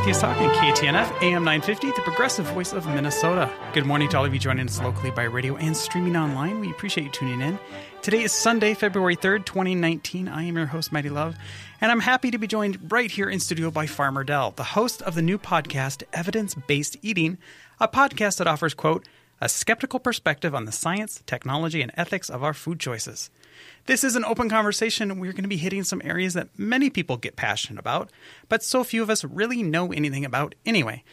Atheist Talk and KTNF AM 950, the progressive voice of Minnesota. Good morning to all of you joining us locally by radio and streaming online. We appreciate you tuning in. Today is Sunday, February 3rd, 2019. I am your host, Maddy, and I'm happy to be joined right here in studio by Farmer Dell, the host of the new podcast, Evidence-Based Eating, a podcast that offers, quote, a skeptical perspective on the science, technology, and ethics of our food choices. This is an open conversation. We're going to be hitting some areas that many people get passionate about, but so few of us really know anything about anyway.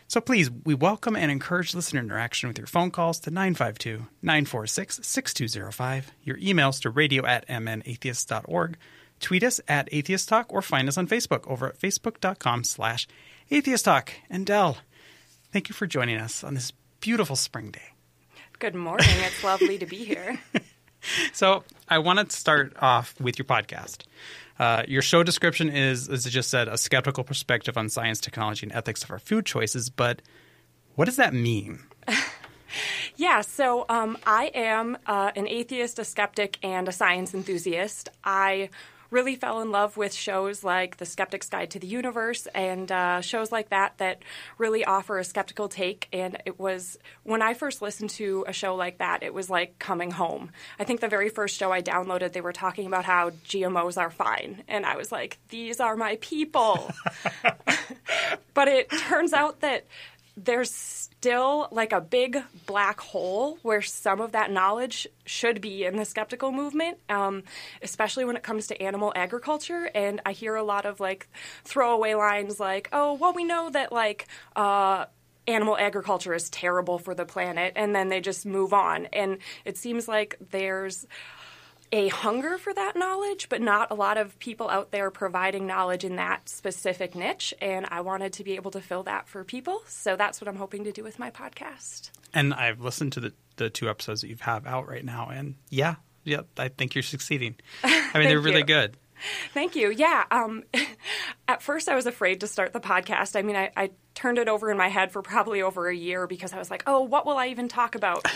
So please, we welcome and encourage listener interaction with your phone calls to 952-946-6205, your emails to radio@mnatheist.org, tweet us at Atheist Talk, or find us on Facebook over at facebook.com/Atheist Talk. And Dell, thank you for joining us on this beautiful spring day. Good morning. It's lovely to be here. So I want to start off with your podcast. Your show description is, as it just said, a skeptical perspective on science, technology, and ethics of our food choices. But what does that mean? Yeah, so I am an atheist, a skeptic, and a science enthusiast. I really fell in love with shows like The Skeptic's Guide to the Universe and shows like that really offer a skeptical take. And it was, when I first listened to a show like that, it was like coming home. I think the very first show I downloaded, they were talking about how GMOs are fine. And I was like, these are my people. But it turns out that there's still like a big black hole where some of that knowledge should be in the skeptical movement, especially when it comes to animal agriculture. And I hear a lot of like throwaway lines like, oh, well, we know that like animal agriculture is terrible for the planet, and then they just move on. And it seems like there's a hunger for that knowledge, but not a lot of people out there providing knowledge in that specific niche. And I wanted to be able to fill that for people. So that's what I'm hoping to do with my podcast. And I've listened to the two episodes that you have out right now. And yeah, I think you're succeeding. I mean, they're really good. Thank you. Yeah. At first, I was afraid to start the podcast. I mean, I turned it over in my head for probably over a year because I was like, oh, what will I even talk about?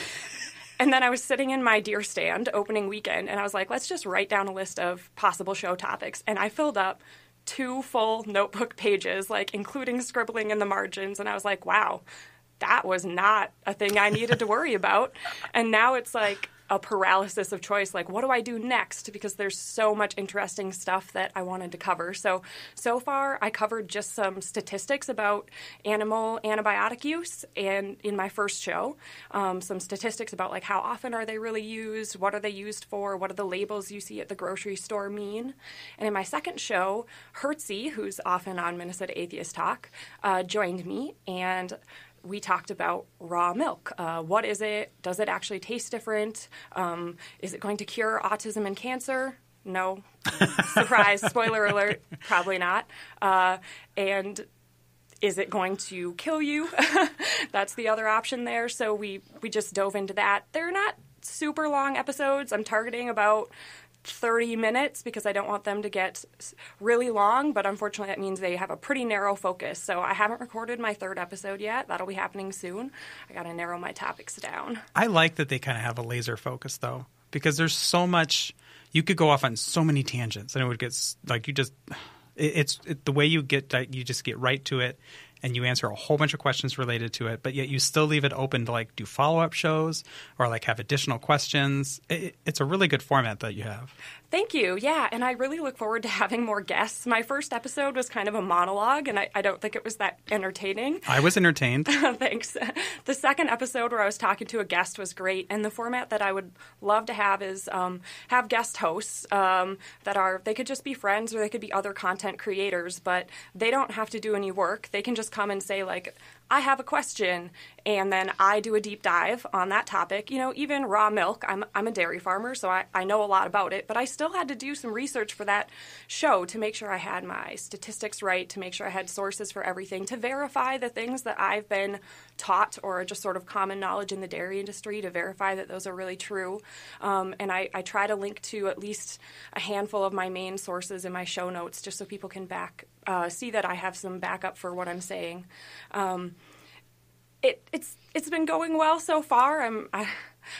And then I was sitting in my deer stand opening weekend, and I was like, let's just write down a list of possible show topics. And I filled up 2 full notebook pages, like including scribbling in the margins. And I was like, wow, that was not a thing I needed to worry about. And now it's like a paralysis of choice. Like, what do I do next? Because there's so much interesting stuff that I wanted to cover. So far, I covered just some statistics about animal antibiotic use, and in my first show, some statistics about like how often are they really used, what are they used for, what do the labels you see at the grocery store mean. And in my second show, Hertzie, who's often on Minnesota Atheist Talk, joined me, and we talked about raw milk. What is it? Does it actually taste different? Is it going to cure autism and cancer? No. Surprise, spoiler alert, probably not. And is it going to kill you? That's the other option there. So we just dove into that. They're not super long episodes. I'm targeting about 30 minutes because I don't want them to get really long, but unfortunately that means they have a pretty narrow focus. So I haven't recorded my 3rd episode yet. That'll be happening soon. I got to narrow my topics down. I like that they kind of have a laser focus though, because there's so much, you could go off on so many tangents and it would get like the way you just get right to it. And you answer a whole bunch of questions related to it, but yet you still leave it open to like do follow-up shows or like have additional questions. It's a really good format that you have. Thank you. Yeah, and I really look forward to having more guests. My first episode was kind of a monologue, and I don't think it was that entertaining. I was entertained. Thanks. The second episode where I was talking to a guest was great, and the format that I would love to have is have guest hosts they could just be friends or they could be other content creators, but they don't have to do any work. They can just come and say, like, I have a question, and then I do a deep dive on that topic. You know, even raw milk, I'm a dairy farmer, so I know a lot about it, but I still had to do some research for that show to make sure I had my statistics right, to make sure I had sources for everything, to verify the things that I've been taught or just sort of common knowledge in the dairy industry, to verify that those are really true. And I try to link to at least a handful of my main sources in my show notes just so people can see that I have some backup for what I'm saying. It's been going well so far.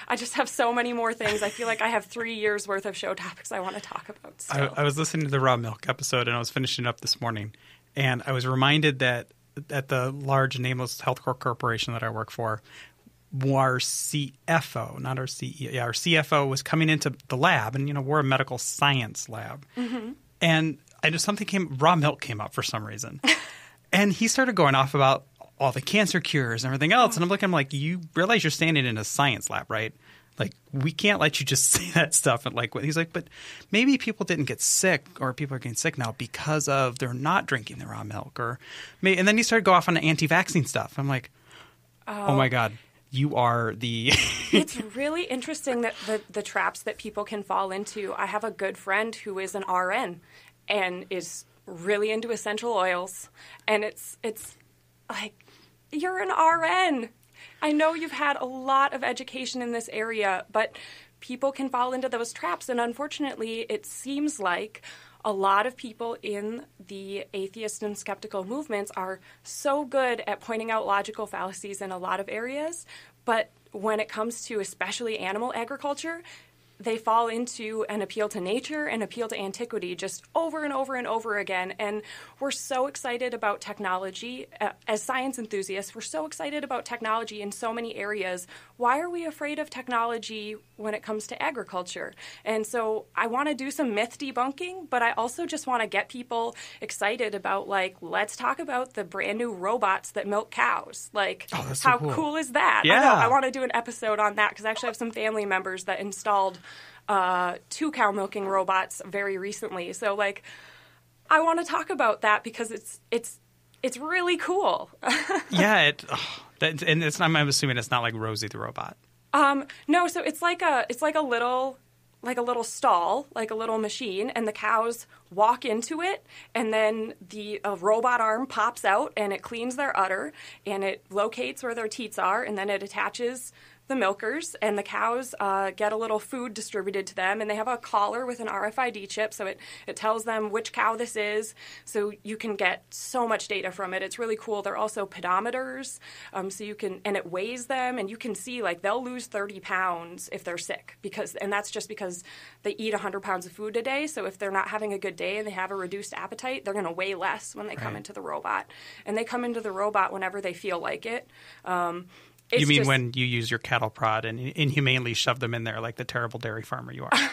I just have so many more things. I feel like I have 3 years worth of show topics I want to talk about still. I was listening to the raw milk episode, and I was finishing up this morning, and I was reminded that at the large nameless healthcare corporation that I work for, our CFO, not our CEO, our CFO was coming into the lab, and we're a medical science lab, and raw milk came up for some reason, and he started going off about all the cancer cures and everything else, and I'm looking, I'm like, you realize you're standing in a science lab, right? Like, we can't let you just say that stuff. And he's like, but maybe people didn't get sick, or people are getting sick now because of they're not drinking the raw milk, and then he started to go off on the anti-vaccine stuff. I'm like, oh my God. You are the It's really interesting that the traps that people can fall into. I have a good friend who is an RN and is really into essential oils. And it's like, you're an RN. I know you've had a lot of education in this area, but people can fall into those traps. And unfortunately, it seems like a lot of people in the atheist and skeptical movements are so good at pointing out logical fallacies in a lot of areas, but when it comes to especially animal agriculture, they fall into an appeal to nature and appeal to antiquity just over and over and over again. And we're so excited about technology. As science enthusiasts, we're so excited about technology in so many areas. Why are we afraid of technology when it comes to agriculture? And so I want to do some myth debunking, but I also just want to get people excited about, let's talk about the brand new robots that milk cows. That's how so cool is that? Yeah. I want to do an episode on that because I actually have some family members that installed 2 cow milking robots very recently. So I want to talk about that because it's really cool. Yeah, and I'm assuming it's not like Rosie the robot. No, so it's like a little stall, like a little machine, and the cows walk into it, and then a robot arm pops out, and it cleans their udder, and it locates where their teats are, and then it attaches the milkers, and the cows get a little food distributed to them, and they have a collar with an RFID chip, so it tells them which cow this is, so you can get so much data from it. It's really cool. They're also pedometers, so you can, and it weighs them, and you can see, they'll lose 30 pounds if they're sick, and that's just because they eat 100 pounds of food a day, so if they're not having a good day and they have a reduced appetite, they're going to weigh less when they come into the robot. And they come into the robot whenever they feel like it. You mean when you use your cattle prod and inhumanely shove them in there like the terrible dairy farmer you are?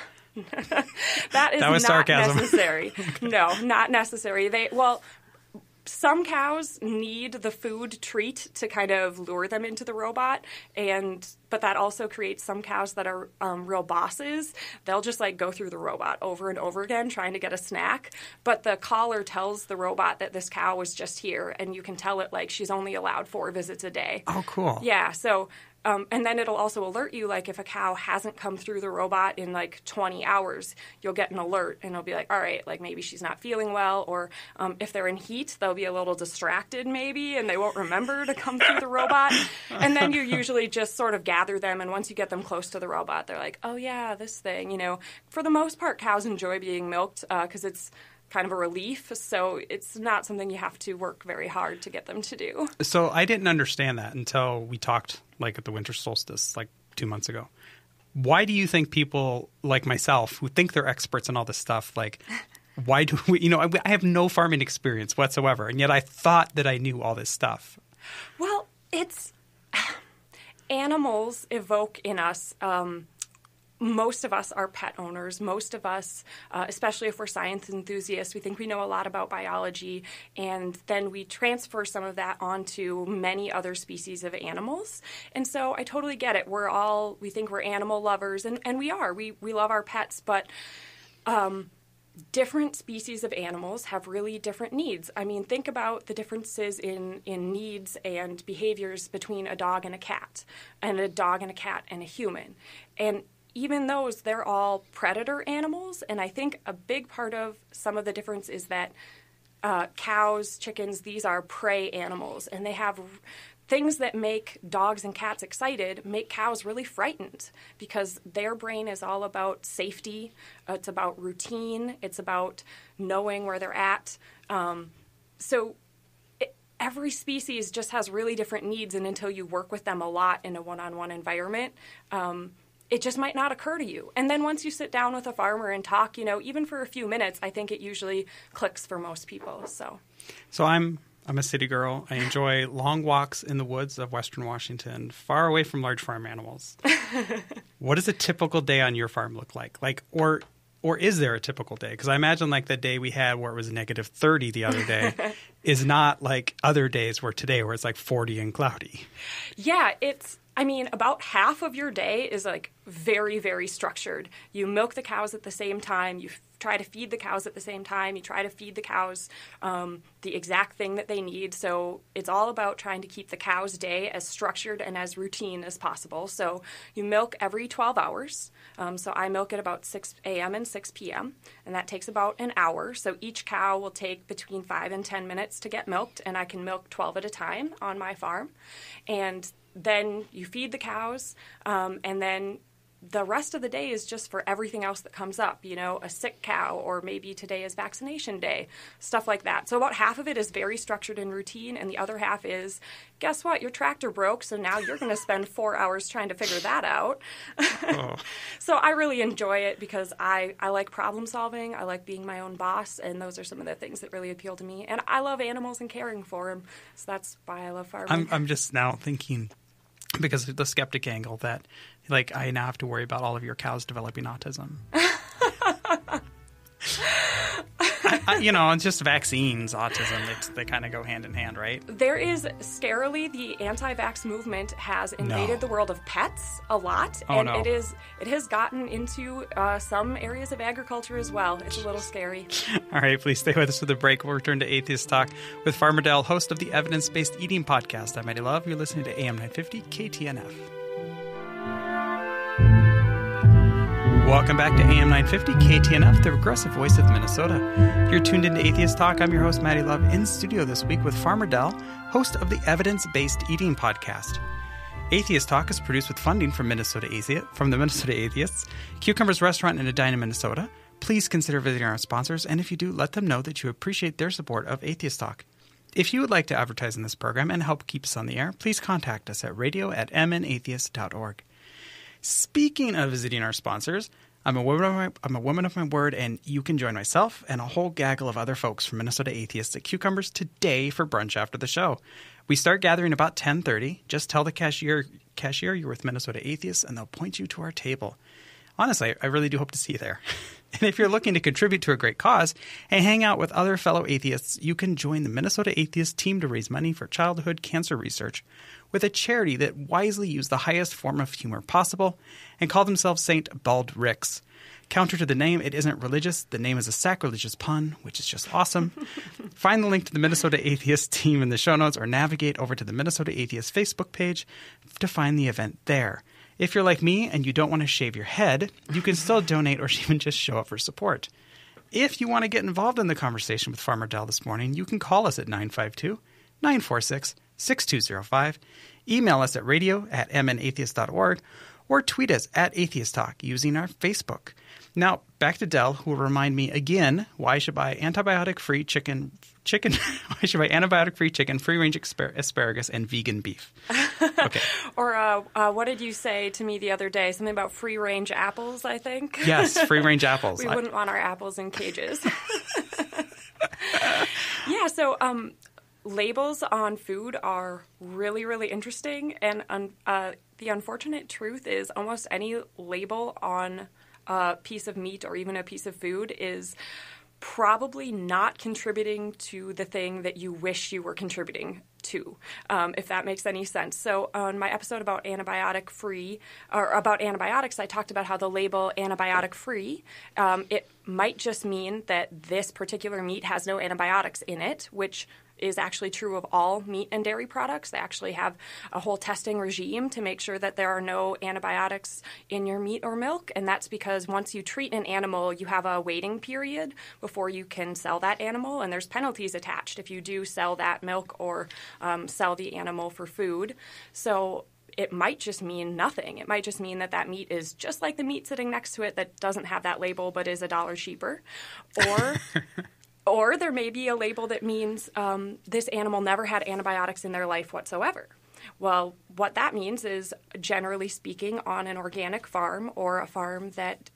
That was not sarcasm. Necessary. No, not necessary. Some cows need the food treat to kind of lure them into the robot, but that also creates some cows that are real bosses. They'll just go through the robot over and over again trying to get a snack, but the collar tells the robot that this cow was just here, and you can tell it she's only allowed 4 visits a day. Oh, cool. Yeah, so and then it'll also alert you, if a cow hasn't come through the robot in 20 hours, you'll get an alert, and it'll be all right, maybe she's not feeling well, or if they're in heat, they'll be a little distracted maybe, and they won't remember to come through the robot. And then you usually just sort of gather them, and once you get them close to the robot, they're like, oh yeah, this thing, For the most part, cows enjoy being milked because it's kind of a relief, so it's not something you have to work very hard to get them to do. So I didn't understand that until we talked at the winter solstice 2 months ago. Why do you think people like myself who think they're experts in all this stuff, why do we, I have no farming experience whatsoever, and yet I thought that I knew all this stuff? Well, it's animals evoke in us most of us are pet owners. Most of us, especially if we're science enthusiasts, we think we know a lot about biology, and then we transfer some of that onto many other species of animals. And so I totally get it. We think we're animal lovers, and we are. We love our pets, but different species of animals have really different needs. I mean, think about the differences in needs and behaviors between a dog and a cat, and a dog and a cat and a human. And even those, they're all predator animals, and I think a big part of some of the difference is that cows, chickens, these are prey animals, and they have things that make dogs and cats excited make cows really frightened because their brain is all about safety. It's about routine. It's about knowing where they're at. Every species just has really different needs, and until you work with them a lot in a one-on-one environment, it just might not occur to you. And then once you sit down with a farmer and talk, even for a few minutes, I think it usually clicks for most people. So I'm I'm a city girl. I enjoy long walks in the woods of Western Washington, far away from large farm animals. What does a typical day on your farm look like? Or is there a typical day? Because I imagine like the day we had where it was negative 30 the other day is not like other days where it's like 40 and cloudy. Yeah, about half of your day is like very, very structured. You milk the cows at the same time. You try to feed the cows at the same time. You try to feed the cows the exact thing that they need. So it's all about trying to keep the cow's day as structured and as routine as possible. So you milk every 12 hours. So I milk at about 6 a.m. and 6 p.m., and that takes about an hour. So each cow will take between 5 and 10 minutes to get milked, and I can milk 12 at a time on my farm. And then you feed the cows, and then the rest of the day is just for everything else that comes up, a sick cow, or maybe today is vaccination day, stuff like that. So about half of it is very structured and routine, and the other half is, guess what, your tractor broke, so now you're going to spend 4 hours trying to figure that out. Oh. So I really enjoy it because I like problem solving, I like being my own boss, and those are some of the things that really appeal to me. And I love animals and caring for them, so that's why I love farming. I'm just now thinking, because of the skeptic angle, that like I now have to worry about all of your cows developing autism. It's just vaccines, autism. They kind of go hand in hand, right? There is, scarily, the anti-vax movement has invaded the world of pets a lot. And it has gotten into some areas of agriculture as well. It's a little scary. All right, please stay with us for the break. We'll return to Atheist Talk with Farmer Dell, host of the Evidence-Based Eating Podcast. I'm Maddy Love. You're listening to AM 950 KTNF. Welcome back to AM 950 KTNF, the progressive voice of Minnesota. You're tuned into Atheist Talk. I'm your host, Maddy Love, in studio this week with Farmer Dell, host of the Evidence-Based Eating Podcast. Atheist Talk is produced with funding from the Minnesota Atheists, Cucumber's Restaurant and Edina, Minnesota. Please consider visiting our sponsors, and if you do, let them know that you appreciate their support of Atheist Talk. If you would like to advertise in this program and help keep us on the air, please contact us at radio@mnatheist.org. Speaking of visiting our sponsors, I'm a woman of my word, and you can join myself and a whole gaggle of other folks from Minnesota Atheists at Cucumbers today for brunch after the show. We start gathering about 10:30. Just tell the cashier you're with Minnesota Atheists, and they'll point you to our table. Honestly, I really do hope to see you there. And if you're looking to contribute to a great cause and hang out with other fellow atheists, you can join the Minnesota Atheists team to raise money for childhood cancer research with a charity that wisely used the highest form of humor possible and call themselves St. Baldrick's. Counter to the name, it isn't religious. The name is a sacrilegious pun, which is just awesome. Find the link to the Minnesota Atheist team in the show notes, or navigate over to the Minnesota Atheist Facebook page to find the event there. If you're like me and you don't want to shave your head, you can still donate or even just show up for support. If you want to get involved in the conversation with Farmer Dell this morning, you can call us at 952-946-6205, email us at radio@mnatheist.org, or tweet us at Atheist Talk using our Facebook. Now, back to Dell, who will remind me again why I should buy antibiotic-free chicken, free-range asparagus, and vegan beef. Okay. Or what did you say to me the other day? Something about free-range apples, I think? Yes, free-range apples. We wouldn't want our apples in cages. Yeah, so labels on food are really, really interesting. And the unfortunate truth is almost any label on a piece of meat or even a piece of food is probably not contributing to the thing that you wish you were contributing to, if that makes any sense. So on my episode about antibiotics, I talked about how the label antibiotic-free, it might just mean that this particular meat has no antibiotics in it, which is actually true of all meat and dairy products. They actually have a whole testing regime to make sure that there are no antibiotics in your meat or milk, and that's because once you treat an animal, you have a waiting period before you can sell that animal, and there's penalties attached if you do sell that milk or sell the animal for food. So it might just mean nothing. It might just mean that meat is just like the meat sitting next to it that doesn't have that label but is $1 cheaper. Or there may be a label that means this animal never had antibiotics in their life whatsoever. Well, what that means is, generally speaking, on an organic farm or a farm that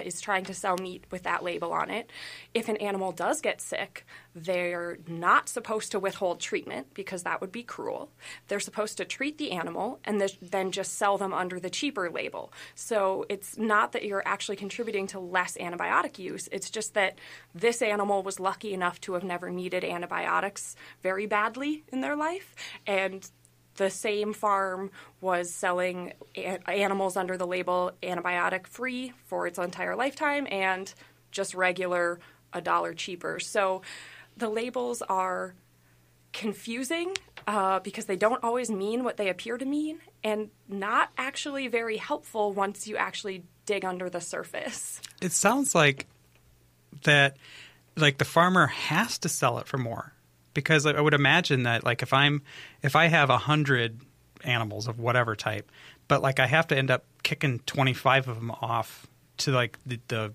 is trying to sell meat with that label on it, if an animal does get sick, they're not supposed to withhold treatment because that would be cruel. They're supposed to treat the animal and then just sell them under the cheaper label. So it's not that you're actually contributing to less antibiotic use. It's just that this animal was lucky enough to have never needed antibiotics very badly in their life, and the same farm was selling animals under the label antibiotic-free for its entire lifetime and just regular $1 cheaper. So the labels are confusing because they don't always mean what they appear to mean, and not actually very helpful once you actually dig under the surface. It sounds like that, like the farmer has to sell it for more. Because I would imagine that, like, if I have 100 animals of whatever type, but like I have to end up kicking 25 of them off to like the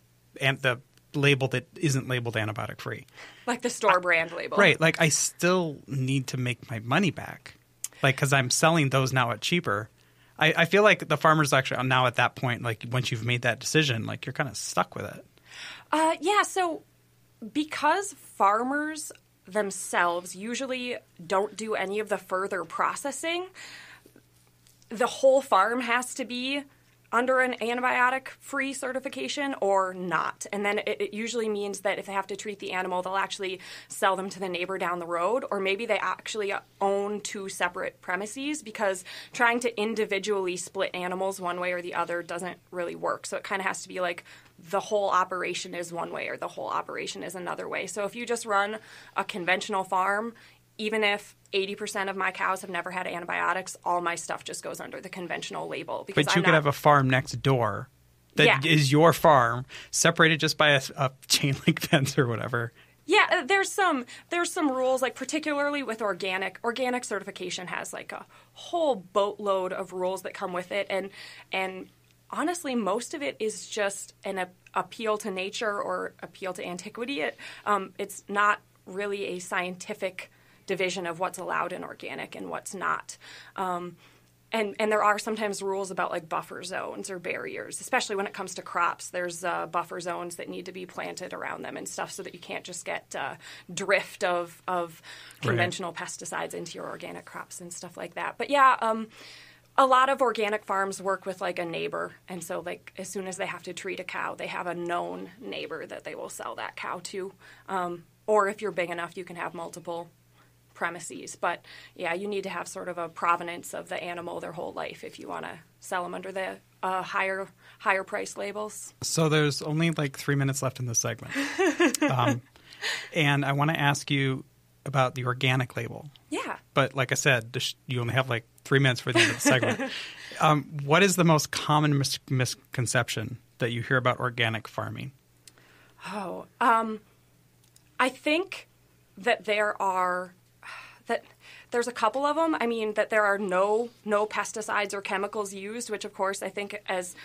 label that isn't labeled antibiotic free, like the store brand label, right? Like I still need to make my money back, like because I'm selling those now at cheaper. I feel like the farmers actually are now at that point, like once you've made that decision, like you're kind of stuck with it. Yeah. So because farmers themselves usually don't do any of the further processing, the whole farm has to be under an antibiotic-free certification or not. And then it usually means that if they have to treat the animal, they'll actually sell them to the neighbor down the road, or maybe they actually own 2 separate premises, because trying to individually split animals one way or the other doesn't really work. So it kind of has to be like the whole operation is one way or the whole operation is another way. So if you just run a conventional farm, even if 80% of my cows have never had antibiotics, all my stuff just goes under the conventional label. Because but you could have a farm next door that is your farm, separated just by a chain link fence or whatever. Yeah, there's some rules, like particularly with organic. Organic certification has like a whole boatload of rules that come with it, and honestly, most of it is just an appeal to nature or appeal to antiquity. It's not really a scientific division of what's allowed in organic and what's not. And there are sometimes rules about like buffer zones or barriers, especially when it comes to crops. There's buffer zones that need to be planted around them and stuff so that you can't just get drift of conventional pesticides into your organic crops and stuff like that. But yeah, a lot of organic farms work with like a neighbor. And so like as soon as they have to treat a cow, they have a known neighbor that they will sell that cow to. Or if you're big enough, you can have multiple premises. But yeah, you need to have sort of a provenance of the animal their whole life if you want to sell them under the higher price labels. So there's only like 3 minutes left in this segment. And I want to ask you about the organic label. Yeah. But like I said, you only have like 3 minutes for the end of the segment. What is the most common misconception that you hear about organic farming? Oh, I think that there's a couple of them. I mean, that there are no pesticides or chemicals used, which of course I think as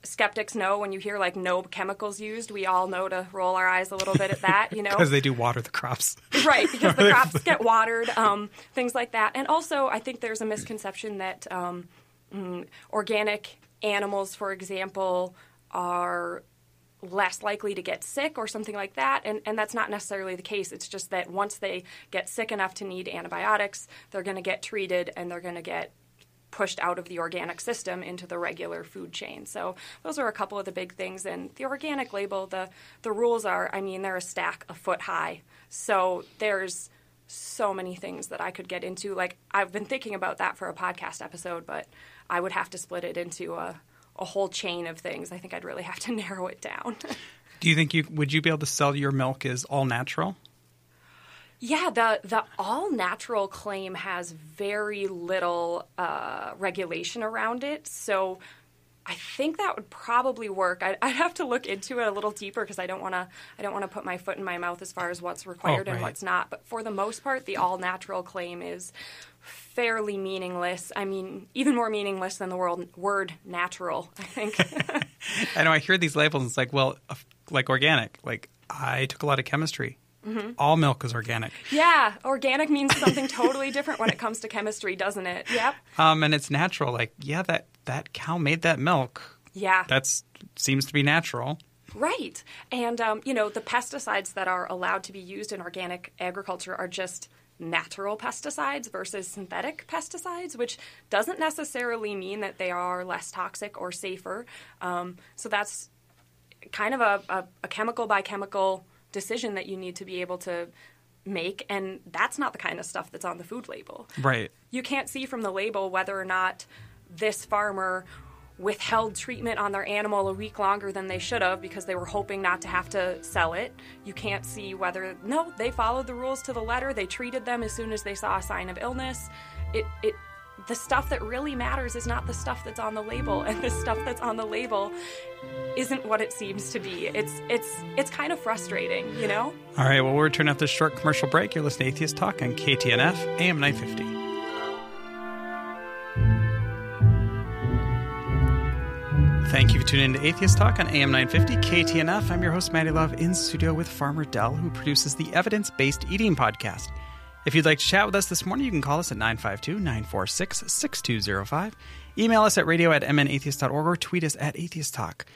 skeptics know, when you hear like no chemicals used, we all know to roll our eyes a little bit at that, you know. Because they do water the crops. Right, because the crops get watered, things like that. And also I think there's a misconception that organic animals, for example, are less likely to get sick or something like that, and that's not necessarily the case. It's just that once they get sick enough to need antibiotics, they're going to get treated and they're going to get pushed out of the organic system into the regular food chain. So those are a couple of the big things. And the organic label, the rules are, I mean, they're a stack a foot high. So there's so many things that I could get into. Like, I've been thinking about that for a podcast episode, but I would have to split it into a whole chain of things. I think I'd really have to narrow it down. Do you think would you be able to sell your milk as all natural? Yeah, the all natural claim has very little regulation around it, so I think that would probably work. I'd have to look into it a little deeper because I don't want to put my foot in my mouth as far as what's required and what's not. But for the most part, the all natural claim is fairly meaningless. I mean, even more meaningless than the word natural, I think. I know I hear these labels and it's like, well, like organic. Like, I took a lot of chemistry. All milk is organic. Yeah, organic means something totally different when it comes to chemistry, doesn't it? Yep. And it's natural. Like, yeah, that cow made that milk. Yeah. That seems to be natural. Right. And, the pesticides that are allowed to be used in organic agriculture are just natural pesticides versus synthetic pesticides, which doesn't necessarily mean that they are less toxic or safer. So that's kind of a chemical by chemical decision that you need to be able to make, and that's not the kind of stuff that's on the food label. Right. You can't see from the label whether or not this farmer withheld treatment on their animal a week longer than they should have because they were hoping not to have to sell it. You can't see whether, no, they followed the rules to the letter. They treated them as soon as they saw a sign of illness. The stuff that really matters is not the stuff that's on the label, and the stuff that's on the label isn't what it seems to be. It's kind of frustrating, you know? All right, well, we'll return after this short commercial break. You're listening to Atheist Talk on KTNF, AM 950. Thank you for tuning in to Atheist Talk on AM 950 KTNF. I'm your host, Maddy Love, in studio with Farmer Dell, who produces the Evidence-Based Eating Podcast. If you'd like to chat with us this morning, you can call us at 952-946-6205. Email us at radio@mnatheist.org or tweet us at Atheist Talk.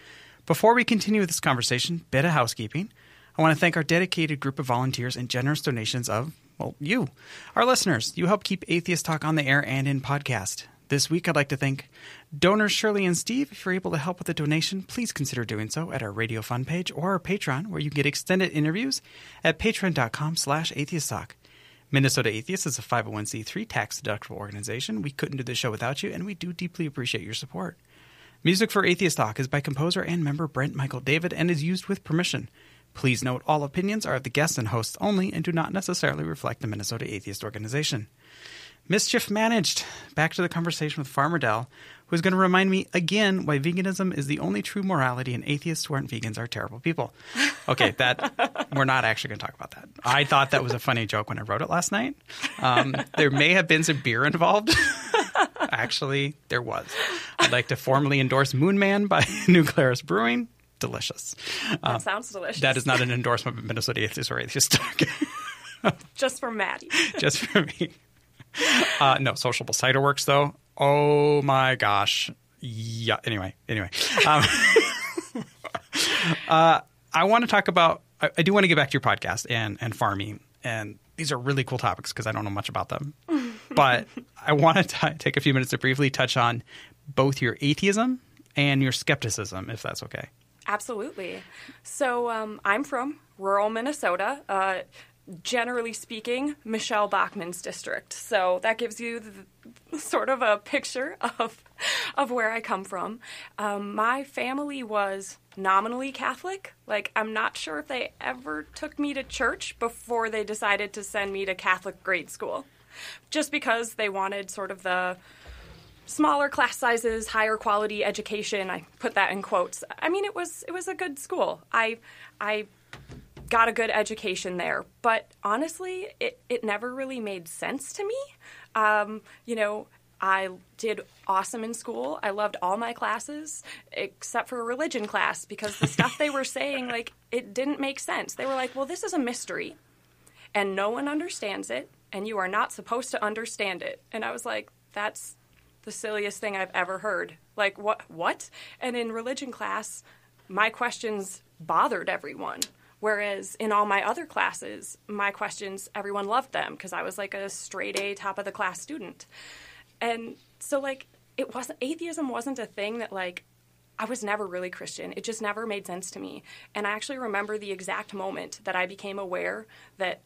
Before we continue with this conversation, bit of housekeeping. I want to thank our dedicated group of volunteers and generous donations of, well, you, our listeners. You help keep Atheist Talk on the air and in podcast. This week, I'd like to thank donors Shirley and Steve. If you're able to help with a donation, please consider doing so at our Radio Fund page or our Patreon, where you can get extended interviews at patreon.com/atheisttalk. Minnesota Atheists is a 501c3 tax-deductible organization. We couldn't do this show without you, and we do deeply appreciate your support. Music for Atheist Talk is by composer and member Brent Michael David and is used with permission. Please note all opinions are of the guests and hosts only and do not necessarily reflect the Minnesota Atheist Organization. Mischief managed. Back to the conversation with Farmer Dell, who is going to remind me again why veganism is the only true morality and atheists who aren't vegans are terrible people. Okay, we're not actually going to talk about that. I thought that was a funny joke when I wrote it last night. There may have been some beer involved. Actually, there was. I'd like to formally endorse Moon Man by Nuclearis Brewing. Delicious. That sounds delicious. That is not an endorsement of Minnesota Atheists or Atheist Talk. Just for Maddy. Just for me. No, Sociable Cider Works, though. Oh, my gosh. Yeah. Anyway. I want to talk about – I do want to get back to your podcast and farming. And these are really cool topics because I don't know much about them. But I want to take a few minutes to briefly touch on both your atheism and your skepticism, if that's okay. Absolutely. So I'm from rural Minnesota. Generally speaking, Michelle Bachmann's district. So that gives you sort of a picture of where I come from. My family was nominally Catholic. Like, I'm not sure if they ever took me to church before they decided to send me to Catholic grade school. Just because they wanted sort of the smaller class sizes, higher quality education. I put that in quotes. I mean, it was a good school. I got a good education there. But honestly, it never really made sense to me. I did awesome in school. I loved all my classes except for a religion class because the stuff they were saying, like, it didn't make sense. They were like, well, this is a mystery and no one understands it and you are not supposed to understand it. And I was like, that's the silliest thing I've ever heard. Like, what? And in religion class, my questions bothered everyone. Whereas in all my other classes, my questions, everyone loved them because I was like a straight A, top of the class student. And so, like, atheism wasn't a thing that, like, I was never really Christian. It just never made sense to me. And I actually remember the exact moment that I became aware that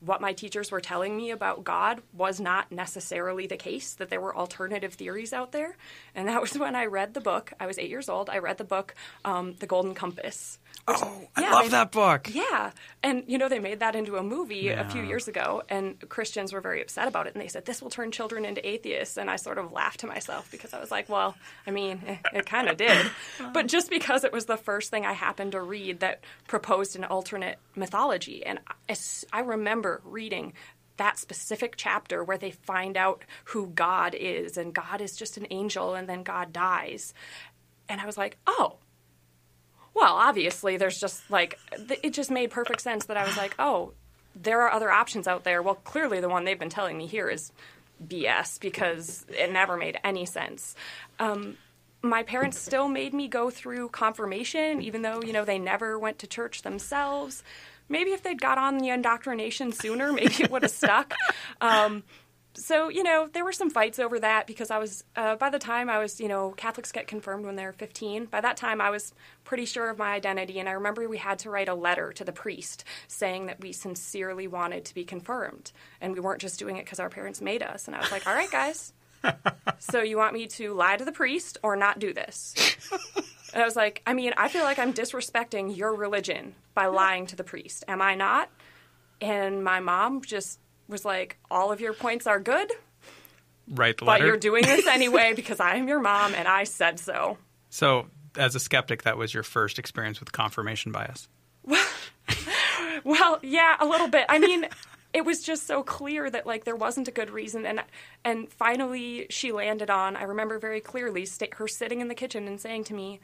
what my teachers were telling me about God was not necessarily the case, that there were alternative theories out there. And that was when I read the book. I was 8 years old. I read the book, The Golden Compass. I love that book. Yeah. And, they made that into a movie a few years ago, and Christians were very upset about it. And they said, this will turn children into atheists. And I sort of laughed to myself because I was like, well, I mean, it kind of did. But just because it was the first thing I happened to read that proposed an alternate mythology. And I remember reading that specific chapter where they find out who God is, and God is just an angel, and then God dies. And I was like, oh, Well, obviously, there's just, like, it just made perfect sense that I was like, oh, there are other options out there. Well, clearly the one they've been telling me here is BS because it never made any sense. My parents still made me go through confirmation, even though, they never went to church themselves. Maybe if they'd got on the indoctrination sooner, maybe it would have stuck. So, there were some fights over that because I was, by the time I was, Catholics get confirmed when they're 15. By that time, I was pretty sure of my identity. And I remember we had to write a letter to the priest saying that we sincerely wanted to be confirmed. And we weren't just doing it because our parents made us. And I was like, all right, guys. So you want me to lie to the priest or not do this? And I was like, I feel like I'm disrespecting your religion by lying to the priest. Am I not? And my mom just was like, all of your points are good. Write the letter. But you're doing this anyway because I am your mom and I said so. So as a skeptic, that was your first experience with confirmation bias? Well, yeah, a little bit. It was just so clear that, like, there wasn't a good reason. And finally she landed on, I remember very clearly, her sitting in the kitchen and saying to me,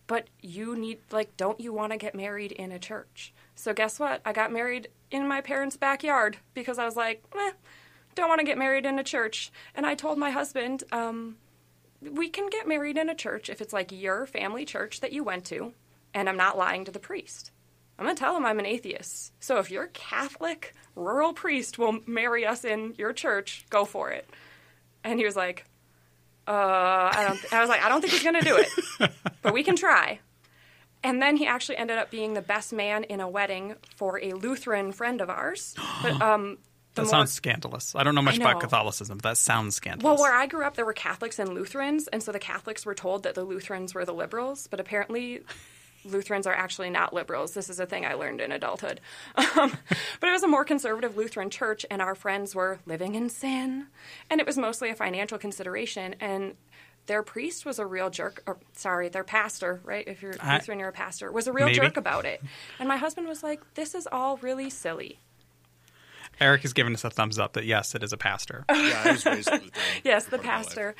but you need, like, don't you want to get married in a church? So guess what? I got married in my parents' backyard because I was like, don't want to get married in a church. And I told my husband, we can get married in a church if it's like your family church that you went to, and I'm not lying to the priest. I'm going to tell him I'm an atheist. So if your Catholic rural priest will marry us in your church, go for it. And he was like, I was like, I don't think he's going to do it, but we can try. And then he actually ended up being the best man in a wedding for a Lutheran friend of ours. But, that sounds scandalous. I don't know much about Catholicism, but that sounds scandalous. Well, where I grew up, there were Catholics and Lutherans, and so the Catholics were told that the Lutherans were the liberals, but apparently Lutherans are actually not liberals. This is a thing I learned in adulthood. But it was a more conservative Lutheran church, and our friends were living in sin, and it was mostly a financial consideration, and their priest was a real jerk. Their pastor, right? If you're Lutheran, you're a pastor, was a real jerk about it. And my husband was like, this is all really silly. Eric has given us a thumbs up that, yes, it is a pastor. Yeah, I was raised Lutheran. Yes, the pastor.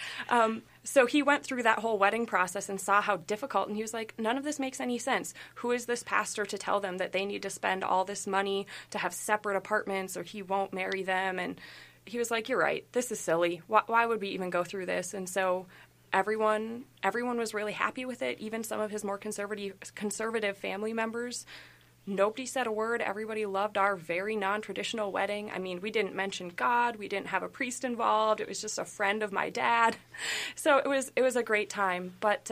So he went through that whole wedding process and saw how difficult, and he was like, none of this makes any sense. Who is this pastor to tell them that they need to spend all this money to have separate apartments or he won't marry them? And he was like, you're right. This is silly. Why would we even go through this? And so everyone was really happy with it, even some of his more conservative family members. Nobody said a word. Everybody loved our very non-traditional wedding. We didn't mention God. We didn't have a priest involved. It was just a friend of my dad. So it was a great time. But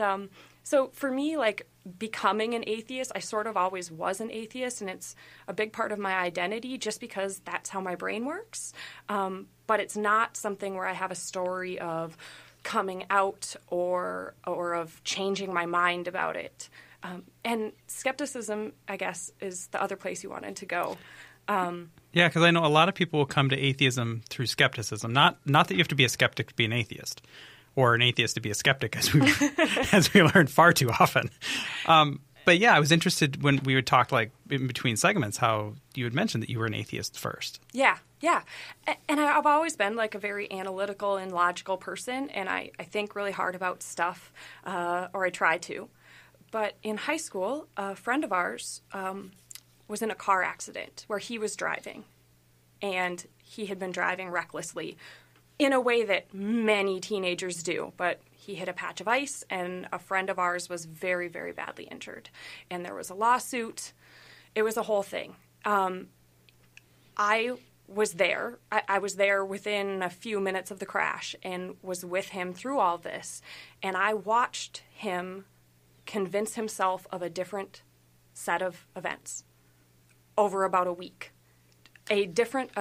so for me, like, becoming an atheist, I sort of always was an atheist, and it's a big part of my identity just because that's how my brain works. But it's not something where I have a story of coming out or of changing my mind about it. And skepticism, I guess, is the other place you wanted to go. Yeah, because I know a lot of people will come to atheism through skepticism. Not that you have to be a skeptic to be an atheist, or an atheist to be a skeptic, as we learn far too often. But yeah, I was interested when we would talk, like, in between segments, how you had mentioned that you were an atheist first. Yeah. And I've always been, like, a very analytical and logical person, and I think really hard about stuff, or I try to. But in high school, a friend of ours was in a car accident where he was driving, and he had been driving recklessly in a way that many teenagers do. But he hit a patch of ice, and a friend of ours was very, very badly injured. And there was a lawsuit. It was a whole thing. I was there. I was there within a few minutes of the crash and was with him through all this. And I watched him convince himself of a different set of events over about a week. A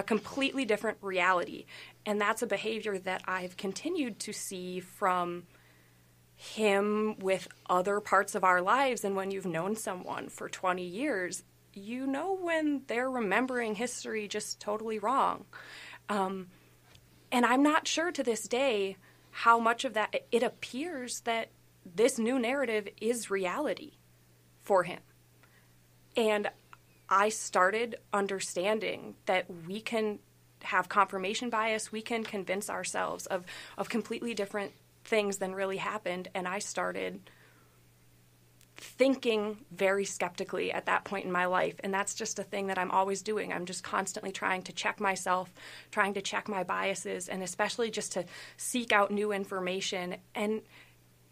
completely different reality. And that's a behavior that I've continued to see from him with other parts of our lives. And when you've known someone for 20 years, you know when they're remembering history just totally wrong. And I'm not sure to this day how much of that, it appears that this new narrative is reality for him. And I started understanding that we can have confirmation bias. We can convince ourselves of completely different things than really happened. And I started thinking very skeptically at that point in my life. And that's just a thing that I'm always doing. I'm just constantly trying to check myself, trying to check my biases, and especially just to seek out new information. And,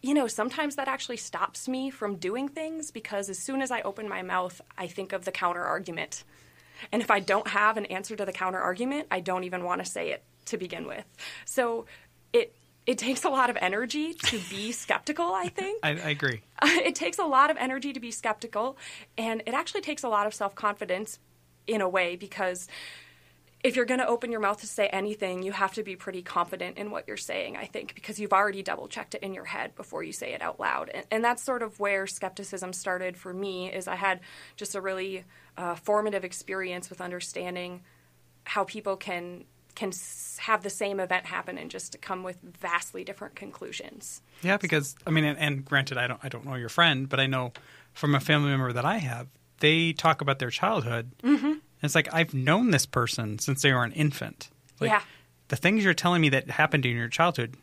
you know, sometimes that actually stops me from doing things, because as soon as I open my mouth, I think of the counter argument. And if I don't have an answer to the counter argument, I don't even want to say it to begin with. So it takes a lot of energy to be skeptical, I think. I agree. It takes a lot of energy to be skeptical, and it actually takes a lot of self-confidence in a way, because if you're going to open your mouth to say anything, you have to be pretty confident in what you're saying, I think, because you've already double-checked it in your head before you say it out loud. And that's sort of where skepticism started for me, is I had just a really formative experience with understanding how people can have the same event happen and just come with vastly different conclusions. Yeah, because, I mean, and granted, I don't know your friend, but I know from a family member that I have, they talk about their childhood. Mm-hmm. And it's like, I've known this person since they were an infant. Like, yeah. The things you're telling me that happened in your childhood,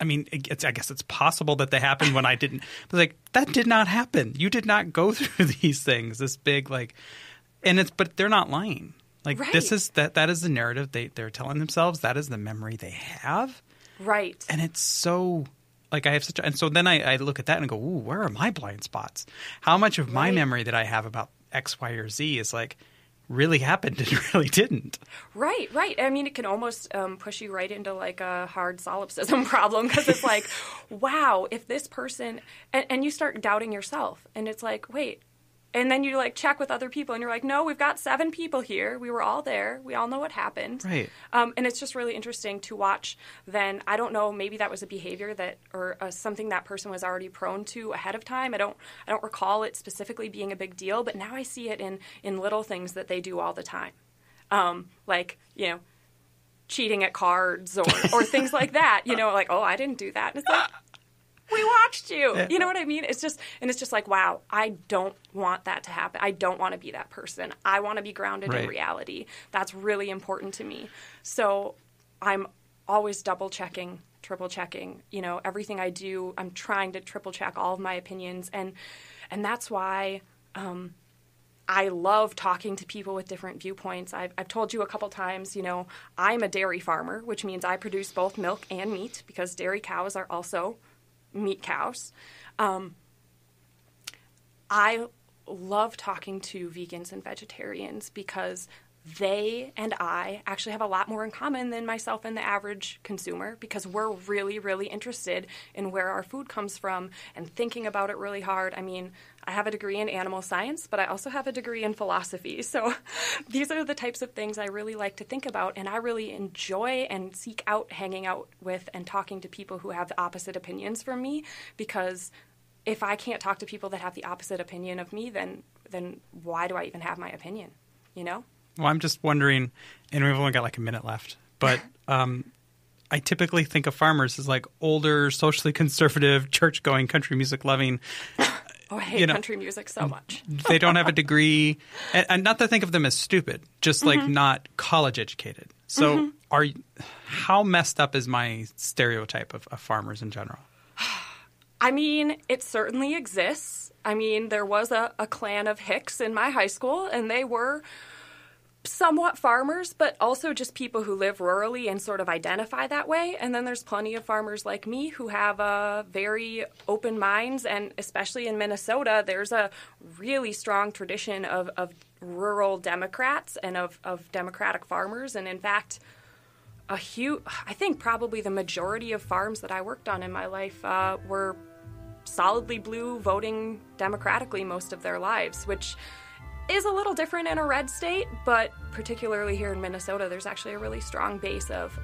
I mean, I guess it's possible that they happened when I didn't. But like, that did not happen. You did not go through these things, this big, like, but they're not lying. Like, right. This is that is the narrative they're telling themselves. That is the memory they have. Right. And it's so, like, I have such and so then I look at that and go, ooh, where are my blind spots? How much of my memory that I have about X, Y, or Z is like really happened and really didn't? Right. I mean, it can almost push you right into like a hard solipsism problem, because it's like, wow, if this person, and you start doubting yourself, and it's like, wait. And then you, like, check with other people, and you're like, no, we've got 7 people here. We were all there. We all know what happened. Right. And it's just really interesting to watch then. I don't know, maybe that was a behavior or something that person was already prone to ahead of time. I don't recall it specifically being a big deal, but now I see it in little things that they do all the time. Like, you know, cheating at cards or things like that. You know, like, oh, I didn't do that. And it's like, we watched you. You know what I mean? It's just like, wow, I don't want that to happen. I don't want to be that person. I want to be grounded in reality. That's really important to me. So I'm always double checking, triple checking, you know, everything I do. I'm trying to triple check all of my opinions. And that's why I love talking to people with different viewpoints. I've told you a couple times, you know, I'm a dairy farmer, which means I produce both milk and meat, because dairy cows are also meat cows. I love talking to vegans and vegetarians, because they and I actually have a lot more in common than myself and the average consumer, because we're really, really interested in where our food comes from and thinking about it really hard. I mean, I have a degree in animal science, but I also have a degree in philosophy. So these are the types of things I really like to think about, and I really enjoy and seek out hanging out with and talking to people who have the opposite opinions from me, because if I can't talk to people that have the opposite opinion of me, then why do I even have my opinion, you know? Well, I'm just wondering, and we've only got like a minute left, but I typically think of farmers as like older, socially conservative, church-going, country music loving. Oh, I hate country music so much. They don't have a degree, and not to think of them as stupid, just like not college educated. So how messed up is my stereotype of farmers in general? I mean, it certainly exists. I mean, there was a clan of Hicks in my high school, and they were somewhat farmers, but also just people who live rurally and sort of identify that way. And then there's plenty of farmers like me who have very open minds, and especially in Minnesota, there's a really strong tradition of rural Democrats and of Democratic farmers. And in fact, I think probably the majority of farms that I worked on in my life were solidly blue, voting Democratically most of their lives, which is a little different in a red state, but particularly here in Minnesota, there's actually a really strong base of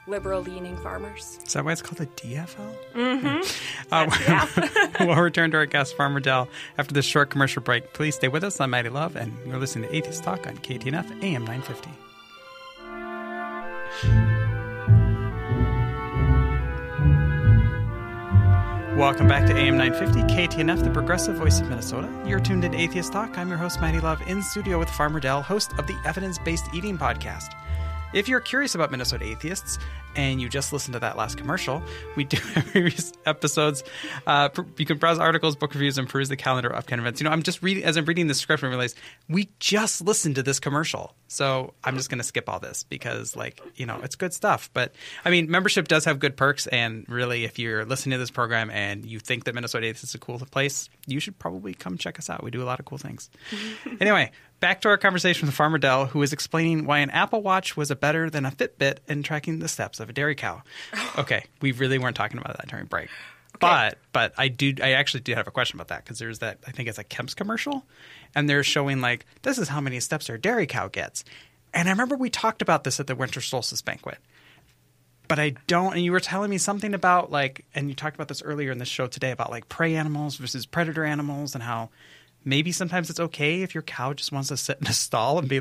liberal-leaning farmers. Is that why it's called a DFL? Mm-hmm. We'll return to our guest, Farmer Dell, after this short commercial break. Please stay with us. I'm Maddy Love, and you're listening to Atheist Talk on KTNF AM 950. Welcome back to AM 950, KTNF, the progressive voice of Minnesota. You're tuned in to Atheist Talk. I'm your host, Maddy Love, in studio with Farmer Dell, host of the Evidence-Based Eating Podcast. If you're curious about Minnesota atheists and you just listened to that last commercial, we do have previous episodes. You can browse articles, book reviews, and peruse the calendar of upcoming events. I'm just reading, as I'm reading the script, I realize we just listened to this commercial. So I'm just going to skip all this because, it's good stuff. But, membership does have good perks. And really, if you're listening to this program and you think that Minnesota Atheists is a cool place, you should probably come check us out. We do a lot of cool things. Anyway, back to our conversation with Farmer Dell, who is explaining why an Apple Watch was better than a Fitbit in tracking the steps of a dairy cow. Okay, we really weren't talking about that during break. Okay. But I actually do have a question about that because there's that, I think it's a Kemp's commercial, and they're showing this is how many steps our dairy cow gets. And I remember we talked about this at the Winter Solstice Banquet. But I don't, and you were telling me something about and you talked about this earlier in the show today about prey animals versus predator animals and how maybe sometimes it's okay if your cow just wants to sit in a stall and be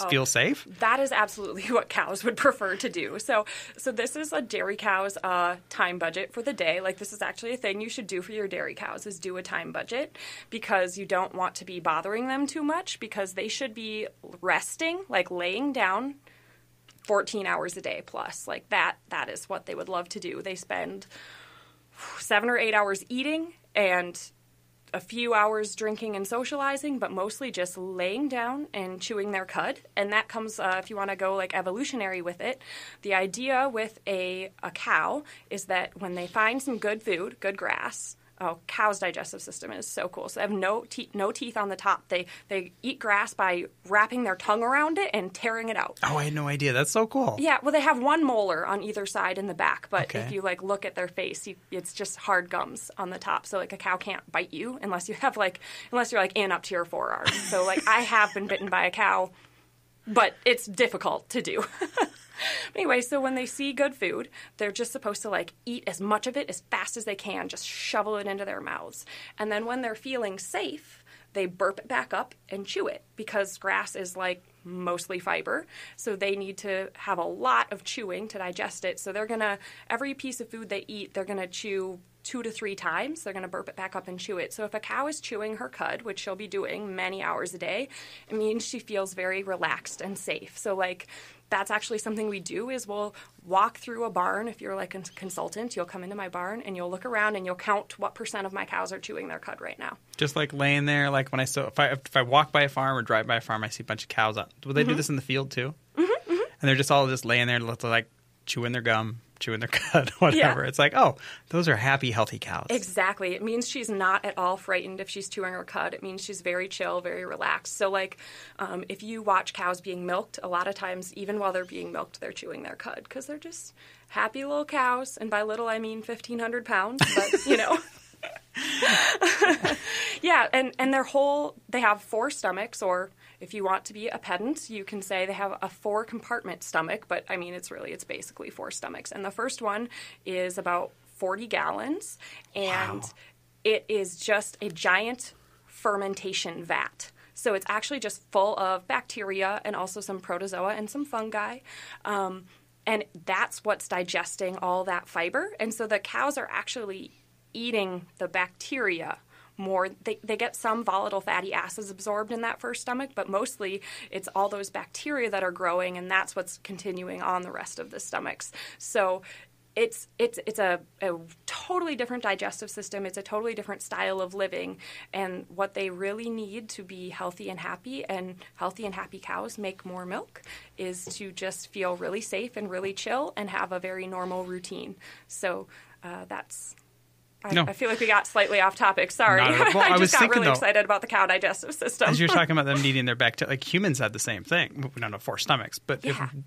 feel safe? That is absolutely what cows would prefer to do. So this is a dairy cow's time budget for the day. This is actually a thing you should do for your dairy cows is do a time budget because you don't want to be bothering them too much because they should be resting, laying down 14 hours a day plus. That is what they would love to do. They spend 7 or 8 hours eating and a few hours drinking and socializing, but mostly just laying down and chewing their cud. And that comes, if you want to go evolutionary with it, the idea with a cow is that when they find some good food, good grass, cow's digestive system is so cool. So they have no teeth on the top. They eat grass by wrapping their tongue around it and tearing it out. Oh, I had no idea. That's so cool. Yeah, well, they have one molar on either side in the back, but if you look at their face, it's just hard gums on the top. So a cow can't bite you unless you have unless you're in up to your forearm. So I have been bitten by a cow, but it's difficult to do. Anyway, so when they see good food, they're just supposed to eat as much of it as fast as they can, just shovel it into their mouths. And then when they're feeling safe, they burp it back up and chew it because grass is mostly fiber. So they need to have a lot of chewing to digest it. So they're going to, every piece of food they eat, they're going to chew 2 to 3 times. They're going to burp it back up and chew it. So if a cow is chewing her cud, which she'll be doing many hours a day, it means she feels very relaxed and safe. So that's actually something we do is we'll walk through a barn. If you're a consultant, you'll come into my barn and you'll look around and you'll count what % of my cows are chewing their cud right now. Just laying there, when if I walk by a farm or drive by a farm, I see a bunch of cows out. Will they do this in the field too? Mm-hmm, mm-hmm. And they're just all just laying there, chewing their gum, chewing their cud, whatever. Yeah. It's those are happy, healthy cows. Exactly. It means she's not at all frightened if she's chewing her cud. It means she's very chill, very relaxed. So, if you watch cows being milked, a lot of times, even while they're being milked, they're chewing their cud because they're just happy little cows. And by little, I mean 1,500 pounds, but, Yeah, and they have 4 stomachs, or if you want to be a pedant, you can say they have a 4-compartment stomach, but it's basically 4 stomachs. And the first one is about 40 gallons, and It is just a giant fermentation vat. So it's actually just full of bacteria and also some protozoa and some fungi. And that's what's digesting all that fiber. And so the cows are actually eating the bacteria more. They get some volatile fatty acids absorbed in that first stomach, but mostly it's all those bacteria that are growing, and that's what's continuing on the rest of the stomachs. So it's a totally different digestive system. It's a totally different style of living, and what they really need to be healthy and happy happy cows make more milk is to just feel really safe and really chill and have a very normal routine. So that's... I feel like we got slightly off topic. Sorry. I just got really excited about the cow digestive system. As you're talking about them needing their bacteria, humans had the same thing. We don't have 4 stomachs. But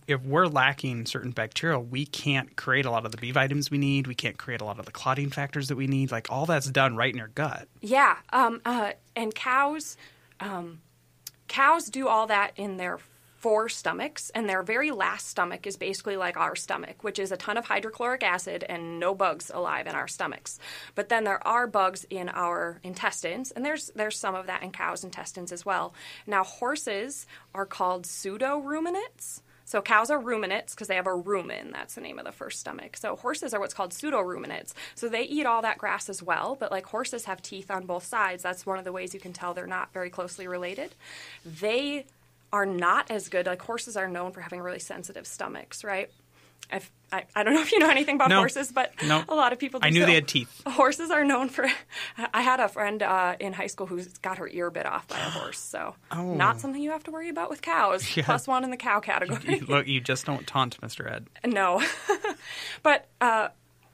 if we're lacking certain bacteria, we can't create a lot of the B vitamins we need. We can't create a lot of the clotting factors that we need. All that's done right in your gut. Yeah. And cows do all that in their 4 stomachs, and their very last stomach is basically like our stomach, which is a ton of hydrochloric acid and no bugs alive in our stomachs. But then there are bugs in our intestines, and there's some of that in cows' intestines as well. Now, horses are called pseudo-ruminants. So cows are ruminants because they have a rumen. That's the name of the first stomach. So horses are what's called pseudo-ruminants. So they eat all that grass as well, but horses have teeth on both sides. That's one of the ways you can tell they're not very closely related. They are not as good. Horses are known for having really sensitive stomachs, right? I don't know if you know anything about No. horses, but No. a lot of people do. I knew they had teeth. Horses are known for... I had a friend in high school who got her ear bit off by a horse, so not something you have to worry about with cows. Yeah. Plus one in the cow category. Look, you just don't taunt Mr. Ed. No. But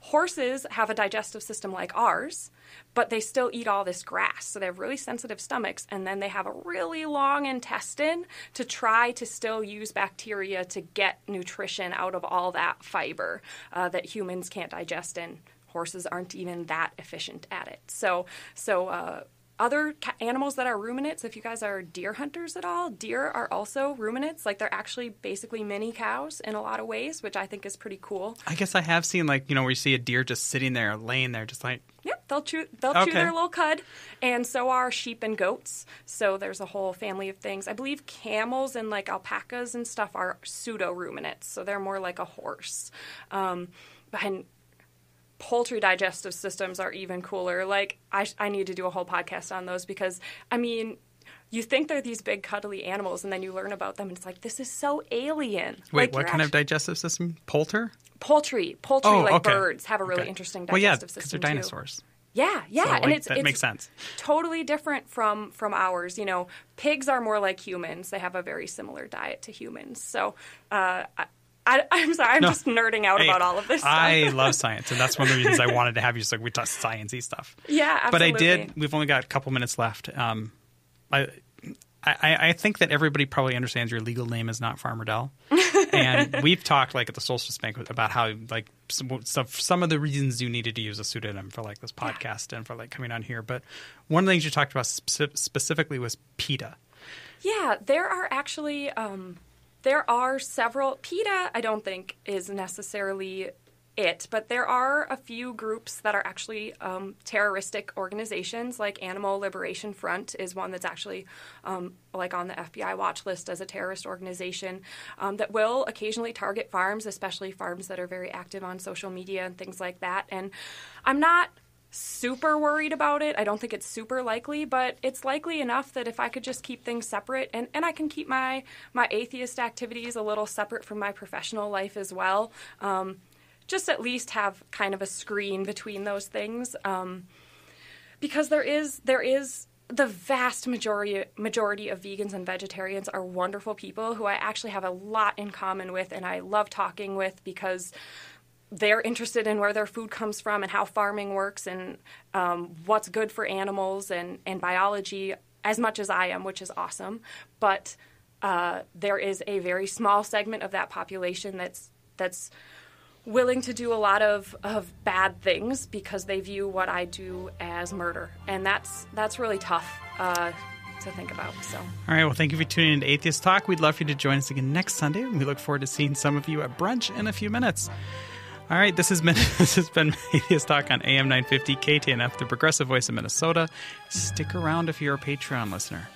horses have a digestive system like ours, but they still eat all this grass. So they have really sensitive stomachs, and then they have a really long intestine to try to still use bacteria to get nutrition out of all that fiber that humans can't digest, and horses aren't even that efficient at it. So other animals that are ruminants, if you guys are deer hunters at all, deer are also ruminants. Like, they're actually basically mini cows in a lot of ways, which I think is pretty cool. I guess I have seen, like, where you see a deer just sitting there, laying there, just like... Yep, they'll chew their little cud, and so are sheep and goats. So there's a whole family of things. I believe camels and, like, alpacas and stuff are pseudo-ruminants, so they're more like a horse. And poultry digestive systems are even cooler. Like, I need to do a whole podcast on those because, I mean, you think they're these big cuddly animals, and then you learn about them, and it's like, this is so alien. Wait, like, what kind of digestive system? Poultry, Poultry, okay. birds have a really interesting digestive system, because they're dinosaurs. Yeah, So, and that makes sense. Totally different from ours. Pigs are more like humans. They have a very similar diet to humans. So, I'm sorry, I'm just nerding out about all of this stuff. I love science, and that's one of the reasons I wanted to have you, just like we talk sciencey stuff. Yeah, absolutely. But we've only got a couple minutes left. I think that everybody probably understands your legal name is not Farmer Dell. And we've talked, like, at the Solstice Banquet about how, like, some of the reasons you needed to use a pseudonym for, like, this podcast and for, like, coming on here. But one of the things you talked about specifically was PETA. Yeah, there are actually there are several. PETA, I don't think, is necessarily it, but there are a few groups that are actually terroristic organizations. Like Animal Liberation Front is one that's actually like on the FBI watch list as a terrorist organization that will occasionally target farms, especially farms that are very active on social media and things like that. And I'm not super worried about it. I don't think it's super likely, but it's likely enough that if I could just keep things separate, and I can keep my atheist activities a little separate from my professional life as well, just at least have kind of a screen between those things, because there is the vast majority of vegans and vegetarians are wonderful people who I actually have a lot in common with, and I love talking with because they're interested in where their food comes from and how farming works and what's good for animals and biology as much as I am, which is awesome. But there is a very small segment of that population that's willing to do a lot of bad things because they view what I do as murder. And that's really tough to think about. So, all right, well, thank you for tuning in to Atheist Talk. We'd love for you to join us again next Sunday, and we look forward to seeing some of you at brunch in a few minutes. All right, this has been Atheist Talk on AM 950 KTNF, the progressive voice of Minnesota. Stick around if you're a Patreon listener.